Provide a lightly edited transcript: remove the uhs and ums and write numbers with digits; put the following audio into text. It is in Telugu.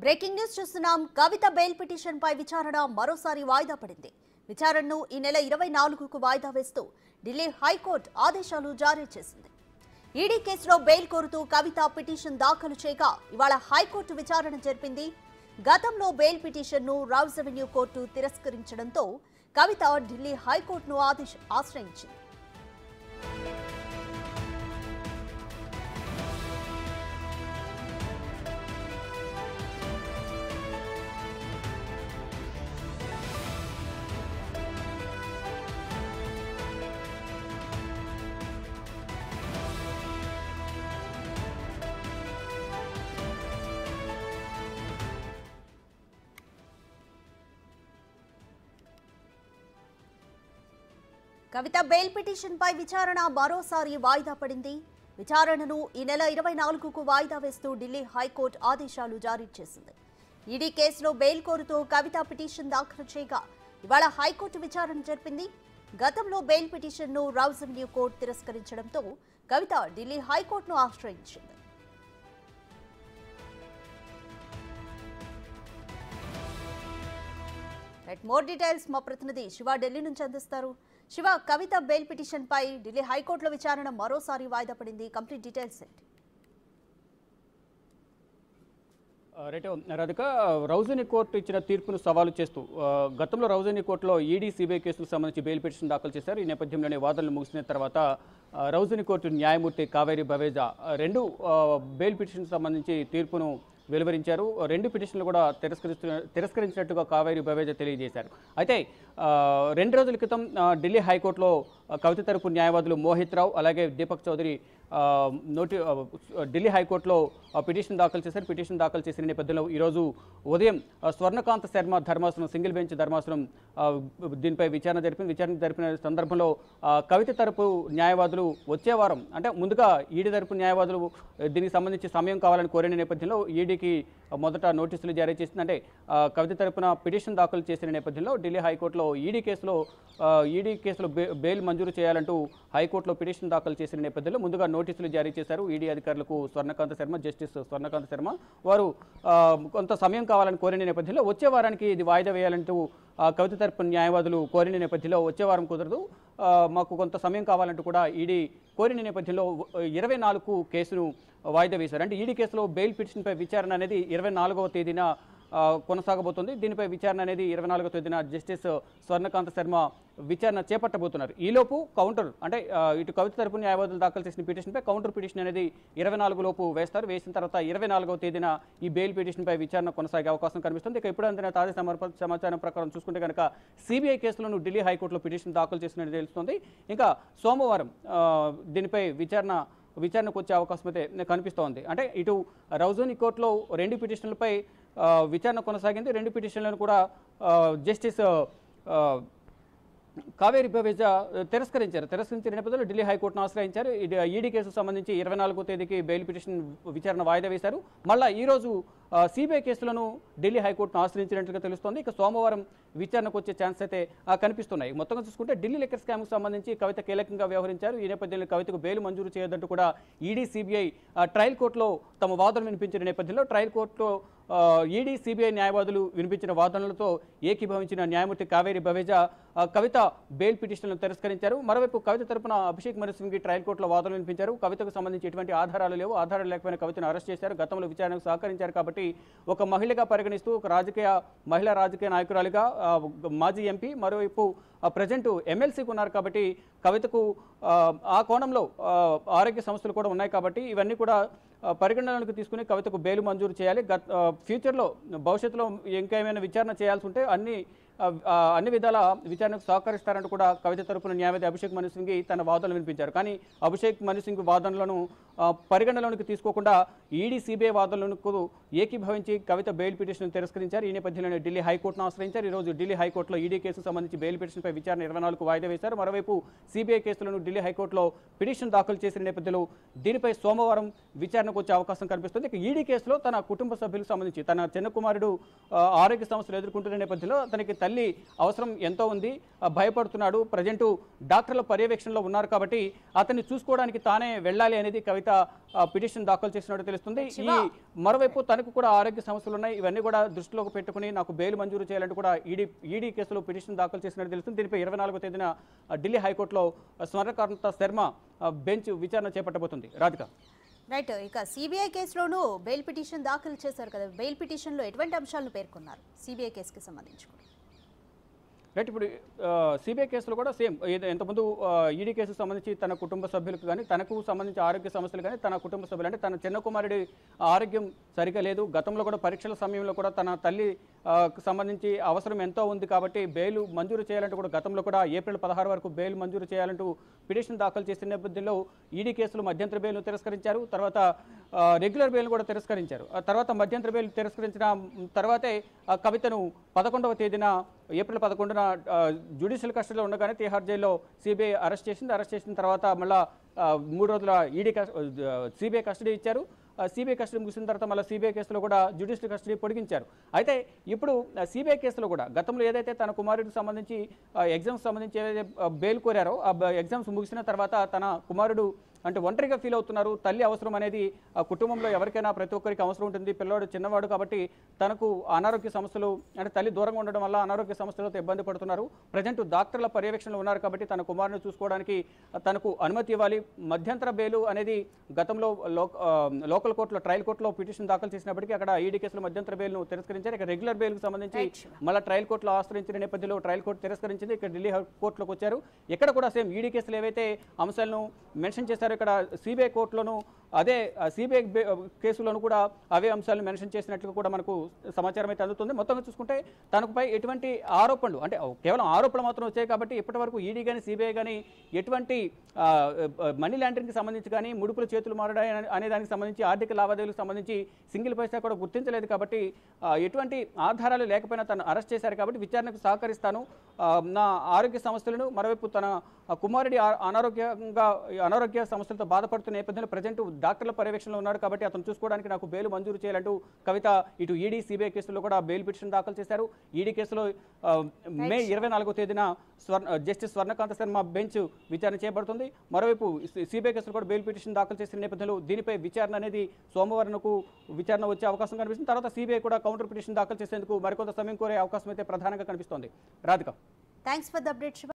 బ్రేకింగ్ న్యూస్ చూస్తున్నాం. కవిత బెయిల్ పిటిషన్ పై విచారణ మరోసారి వాయిదా పడింది. విచారణను ఈ నెల 24కు వాయిదా వేస్తూ ఢిల్లీ హైకోర్టు ఆదేశాలు జారీ చేసింది. ఈడీ కేసులో బెయిల్ కోరుతూ కవిత పిటిషన్ దాఖలు చేయగా ఇవాళ హైకోర్టు విచారణ జరిపింది. గతంలో బెయిల్ పిటిషన్ను రౌజ్ అవెన్యూ కోర్టు తిరస్కరించడంతో కవిత ఢిల్లీ హైకోర్టును ఆశ్రయించింది. కవిత బెయిల్ పిటిషన్ పై విచారణ మరోసారి వాయిదా పడింది. విచారణను ఈ నెల 24కు వాయిదా వేస్తూ ఢిల్లీ హైకోర్టు ఆదేశాలు జారీ చేసింది. ఈడీ కేసులో బెయిల్ కోరుతూ కవిత పిటిషన్ దాఖలు చేయగా ఇవాళ హైకోర్టు విచారణ జరిపింది. గతంలో బెయిల్ పిటిషన్ను రౌజ్ అవెన్యూ కోర్టు తిరస్కరించడంతో కవిత ఢిల్లీ హైకోర్టును ఆశ్రయించింది. మోర్ డీటెయిల్స్ మా ప్రతినిధి శివ ఢిల్లీ నుంచి అందిస్తారు. శివ, కవిత బెయిల్ పిటిషన్ పై ఢిల్లీ హైకోర్టులో విచారణ మరోసారి వాయిదా పడింది. కంప్లీట్ డీటెయిల్స్ ఏంటి? రైట్ రాధిక, రౌజనీ కోర్టు ఇచ్చిన తీర్పును సవాలు చేస్తూ గతంలో రౌజనీ కోర్టులో ఈడీ సిబిఐ కేసులకు సంబంధించి బెయిల్ పిటిషన్ దాఖలు చేశారు. ఈ నేపథ్యంలోనే వాదనలు ముగిసిన తర్వాత రౌజనీ కోర్టు న్యాయమూర్తి కావేరి బవేజా రెండు బెయిల్ పిటిషన్ సంబంధించి తీర్పును వెలువరించారు. రెండు పిటిషన్లు కూడా తిరస్కరించినట్టుగా కావేరి బవేజా తెలియజేశారు. అయితే 2 రోజుల క్రితం ఢిల్లీ హైకోర్టులో కవిత తరపు న్యాయవాదులు మోహిత్ రావు అలాగే దీపక్ చౌదరి ఢిల్లీ హైకోర్టులో పిటిషన్ దాఖలు చేశారు. పిటిషన్ దాఖలు చేసిన నేపథ్యంలో ఈరోజు ఉదయం స్వర్ణకాంత శర్మ ధర్మాసనం, సింగిల్ బెంచ్ ధర్మాసనం దీనిపై విచారణ జరిపిన సందర్భంలో కవిత తరపు న్యాయవాదులు వచ్చే వారం, అంటే ముందుగా ఈడీ తరపు న్యాయవాదులు దీనికి సంబంధించి సమయం కావాలని కోరిన నేపథ్యంలో ఈడీకి మొదట నోటీసులు జారీ చేసింది. అంటే కవిత తరపున పిటిషన్ దాఖలు చేసిన నేపథ్యంలో ఢిల్లీ హైకోర్టులో ఈడీ కేసులో బెయిల్ మంజూరు చేయాలంటూ హైకోర్టులో పిటిషన్ దాఖలు చేసిన నేపథ్యంలో ముందుగా నోటీసులు జారీ చేశారు ఈడీ అధికారులకు. జస్టిస్ స్వర్ణకాంత శర్మ వారు కొంత సమయం కావాలని కోరిన నేపథ్యంలో వచ్చే వారానికి ఇది వాయిదా వేయాలంటూ కవిత తరపు న్యాయవాదులు కోరిన నేపథ్యంలో వచ్చే వారం కుదరదు, మాకు కొంత సమయం కావాలంటూ కూడా ఈడీ కోరిన నేపథ్యంలో 24కు కేసును వాయిదా వేశారు. అంటే ఈడీ కేసులో బెయిల్ పిటిషన్పై విచారణ అనేది 24వ తేదీన కొనసాగబోతుంది. దీనిపై విచారణ అనేది 24వ తేదీన జస్టిస్ స్వర్ణకాంత శర్మ విచారణ చేపట్టబోతున్నారు. ఈలోపు కౌంటర్, అంటే ఇటు కవిత తరపు న్యాయవాదులు దాఖలు చేసిన పిటిషన్పై కౌంటర్ పిటిషన్ అనేది 24 లోపు వేస్తారు. వేసిన తర్వాత 24వ తేదీన ఈ బెయిల్ పిటిషన్పై విచారణ కొనసాగే అవకాశం కనిపిస్తుంది. ఇక ఇప్పుడు అందిన తాజా సమాచారం ప్రకారం చూసుకుంటే కనుక సిబిఐ కేసులను ఢిల్లీ హైకోర్టులో పిటిషన్ దాఖలు చేసినట్టు తెలుస్తుంది. ఇంకా సోమవారం దీనిపై విచారణకు వచ్చే అవకాశం అయితే కనిపిస్తోంది. అంటే ఇటు రౌజనీ కోర్టులో 2 పిటిషన్లపై విచారణ కొనసాగింది. 2 పిటిషన్లను కూడా జస్టిస్ కావేరి బవేజా తిరస్కరించిన నేపథ్యంలో ఢిల్లీ హైకోర్టును ఆశ్రయించారు. ఈడీ కేసుకు సంబంధించి 24వ తేదీకి బెయిల్ పిటిషన్ విచారణ వాయిదా వేశారు. మళ్ళీ ఈరోజు సిబిఐ కేసులను ఢిల్లీ హైకోర్టును ఆశ్రయించినట్లుగా తెలుస్తోంది. ఇక సోమవారం విచారణకు వచ్చే ఛాన్స్ అయితే కనిపిస్తున్నాయి. మొత్తంగా చూసుకుంటే ఢిల్లీ లిక్కర్ స్కామ్కు సంబంధించి కవిత కీలకంగా వ్యవహరించారు. ఈ నేపథ్యంలో కవితకు బెయిల్ మంజూరు చేయొద్దంటూ కూడా ఈడీ సిబిఐ ట్రయల్ కోర్టులో తమ వాదనలు వినిపించిన నేపథ్యంలో ట్రయల్ కోర్టులో ఈడీ సిబిఐ న్యాయవాదులు వినిపించిన వాదనలతో ఏకీభవించిన న్యాయమూర్తి కావేరి బవేజా కవిత బెయిల్ పిటిషన్లను తిరస్కరించారు. మరోవైపు కవిత తరపున అభిషేక్ మను సింఘ్వి ట్రయల్ కోర్టులో వాదనలు వినిపించారు. కవితకు సంబంధించి ఎటువంటి ఆధారాలు లేవు, ఆధారాలు లేకపోయినా కవితను అరెస్ట్ చేశారు. గతంలో విచారణకు సహకరించారు కాబట్టి ఒక మహిళగా పరిగణిస్తూ ఒక మహిళా రాజకీయ నాయకురాలిగా మాజీ ఎంపీ, మరోవైపు ప్రజెంట్ ఎమ్మెల్సీకి ఉన్నారు కాబట్టి కవితకు ఆ కోణంలో ఆరోగ్య సమస్యలు కూడా ఉన్నాయి కాబట్టి ఇవన్నీ కూడా పరిగణనలోకి తీసుకుని కవితకు బెయిల్ మంజూరు చేయాలి. ఫ్యూచర్లో భవిష్యత్తులో ఇంకా ఏమైనా విచారణ చేయాల్సి ఉంటే అన్ని విధాల విచారణకు సహకరిస్తారంటూ కూడా కవిత తరపున న్యాయవాది అభిషేక్ మను సింఘ్వి తన వాదనలు వినిపించారు. కానీ అభిషేక్ మను సింఘ్వి వాదనలను పరిగణనలోకి తీసుకోకుండా ఈడీ సిబిఐ వాదనలకు ఏకీభవించి కవిత బెయిల్ పిటిషన్ తిరస్కరించారు. ఈ నేపథ్యంలోనే ఢిల్లీ హైకోర్టును ఆశ్రయించారు. ఈరోజు ఢిల్లీ హైకోర్టులో ఈడీ కేసుకు సంబంధించి బెయిల్ పిటిషన్పై విచారణ 24కు వాయిదా వేశారు. మరోవైపు సిబిఐ కేసులను ఢిల్లీ హైకోర్టులో పిటిషన్ దాఖలు చేసిన నేపథ్యంలో దీనిపై సోమవారం విచారణకు వచ్చే అవకాశం కనిపిస్తుంది. ఈడీ కేసులో తన కుటుంబ సభ్యులకు సంబంధించి తన చిన్న కుమారుడు ఆరోగ్య సమస్యలు ఎదుర్కొంటున్న నేపథ్యంలో తనకి తల్లి అవసరం ఎంతో ఉంది, భయపడుతున్నాడు, ప్రజెంటు డాక్టర్ల పర్యవేక్షణలో ఉన్నారు కాబట్టి అతన్ని చూసుకోవడానికి తానే వెళ్ళాలి అనేది కవిత పిటిషన్ దాఖలు చేసినట్టు తెలుస్తుంది. ఈ మరోవైపు తనకు కూడా ఆరోగ్య సమస్యలు ఉన్నాయి, ఇవన్నీ కూడా దృష్టిలోకి పెట్టుకుని నాకు బెయిల్ మంజూరు చేయాలంటూ కూడా ఈడీ కేసులో పిటిషన్ దాఖలు చేసినట్టు తెలుస్తుంది. దీనిపై 24వ తేదీన ఢిల్లీ హైకోర్టులో స్వర్ణకాంత శర్మ బెంచ్ విచారణ చేపట్టబోతుంది. రాధిక, రైట్. ఇక సిబిఐ కేసులోనూ బెయిల్ పిటిషన్ దాఖలు చేశారు కదా, బెయిల్ పిటిషన్లో ఎటువంటి అంశాలను పేర్కొన్నారు సిబిఐ కేసుకి సంబంధించి? రైట్, ఇప్పుడు సిబిఐ కేసులో కూడా సేమ్ ఇంతకుముందు ఈడీ కేసుకు సంబంధించి తన కుటుంబ సభ్యులకు కానీ, తనకు సంబంధించి ఆరోగ్య సమస్యలు కానీ, తన కుటుంబ సభ్యులు అంటే తన చిన్న కుమారుడి ఆరోగ్యం సరిగా లేదు, గతంలో కూడా పరీక్షల సమయంలో కూడా తన తల్లి సంబంధించి అవసరం ఎంతో ఉంది కాబట్టి బెయిల్ మంజూరు చేయాలంటూ కూడా గతంలో కూడా ఏప్రిల్ 16 వరకు బెయిల్ మంజూరు చేయాలంటూ పిటిషన్ దాఖలు చేసిన నేపథ్యంలో ఈడీ కేసులు మధ్యంతర బెయిల్ను తిరస్కరించారు. తర్వాత రెగ్యులర్ బెయిల్ కూడా తిరస్కరించారు. తర్వాత మధ్యంతర బెయిల్ తిరస్కరించిన తర్వాతే కవితను 11వ తేదీన ఏప్రిల్ 11న జ్యుడిషియల్ కస్టడీలో ఉండగానే తిహార్ జైల్లో సిబిఐ అరెస్ట్ చేసింది. అరెస్ట్ చేసిన తర్వాత మళ్ళీ 3 రోజుల సిబిఐ కస్టడీ ఇచ్చారు. సిబిఐ కస్టడీ ముగిసిన తర్వాత మళ్ళీ సిబిఐ కేసులో కూడా జ్యుడిషియల్ కస్టడీ పొడిగించారు. అయితే ఇప్పుడు సిబిఐ కేసులో కూడా గతంలో ఏదైతే తన కుమారుడికి సంబంధించి ఎగ్జామ్స్ సంబంధించి ఏదైతే బెయిల్ కోరారో ఆ ఎగ్జామ్స్ ముగిసిన తర్వాత తన కుమారుడు అంటే ఒంటరిగా ఫీల్ అవుతున్నారు, తల్లి అవసరం అనేది కుటుంబంలో ఎవరికైనా ప్రతి ఒక్కరికి అవసరం ఉంటుంది, పిల్లవాడు చిన్నవాడు కాబట్టి తనకు అనారోగ్య సమస్యలు అంటే తల్లి దూరంగా ఉండడం వల్ల అనారోగ్య సమస్యలతో ఇబ్బంది పడుతున్నారు, ప్రజెంట్ డాక్టర్ల పర్యవేక్షణలో ఉన్నారు కాబట్టి తన కుమారుని చూసుకోవడానికి తనకు అనుమతి ఇవ్వాలి. మధ్యంతర బెయిల్ అనేది గతంలో లోకల్ కోర్టులో ట్రయల్ కోర్టులో పిటిషన్ దాఖలు చేసినప్పటికీ అక్కడ ఈడీ కేసులో మధ్యంతర బెయిల్ను తిరస్కరించారు. ఇక రెగ్యులర్ బెయిల్కు సంబంధించి మళ్ళీ ట్రయల్ కోర్టులో ఆశ్రయించిన నేపథ్యంలో ట్రయల్ కోర్టు తిరస్కరించింది. ఇక్కడ ఢిల్లీ కోర్టులోకి వచ్చారు. ఇక్కడ కూడా సేమ్ ఈడీ కేసులు ఏవైతే అంశాలను మెన్షన్ చేశారో ఇక్కడ సిబిఐ కోర్టులోను అదే సిబిఐ కేసులోను కూడా అవే అంశాలను మెన్షన్ చేసినట్లుగా కూడా మనకు సమాచారం అయితే అందుతుంది. మొత్తంగా చూసుకుంటే తనకుపై ఎటువంటి ఆరోపణలు అంటే కేవలం ఆరోపణలు మాత్రం వచ్చాయి కాబట్టి ఇప్పటివరకు ఈడీ కానీ సిబిఐ కానీ ఎటువంటి మనీ లాండరింగ్కి సంబంధించి కానీ ముడుపుల చేతులు మారడాయి అనే దానికి సంబంధించి ఆర్థిక లావాదేవీలకు సంబంధించి సింగిల్ పైసా కూడా గుర్తించలేదు కాబట్టి ఎటువంటి ఆధారాలు లేకపోయినా తను అరెస్ట్ చేశారు కాబట్టి విచారణకు సహకరిస్తాను, నా ఆరోగ్య సమస్యలను మరోవైపు తన కుమారుడి అనారోగ్య సమస్యలతో బాధపడుతున్న నేపథ్యంలో ప్రజెంట్ డాక్టర్ల పర్యవేక్షణలో ఉన్నాడు కాబట్టి అతను చూసుకోవడానికి నాకు బెయిల్ మంజూరు చేయాలంటూ కవిత ఇటు ఈడీ సిబిఐ కేసులో కూడా బెయిల్ పిటిషన్ దాఖలు చేశారు. ఈడీ కేసులో మే 24వ తేదీన జస్టిస్ స్వర్ణకాంత శర్మ బెంచ్ విచారణ చేయబడుతుంది. మరోవైపు సిబిఐ కేసులో కూడా బెయిల్ పిటిషన్ దాఖలు చేసిన నేపథ్యంలో దీనిపై విచారణ అనేది సోమవారంకు విచారణ వచ్చే అవకాశం కనిపిస్తుంది. తర్వాత సిబిఐ కూడా కౌంటర్ పిటిషన్ దాఖలు చేసేందుకు మరికొంత సమయం కోరే అవకాశం అయితే ప్రధానంగా కనిపిస్తోంది. Radhika, thanks for the update.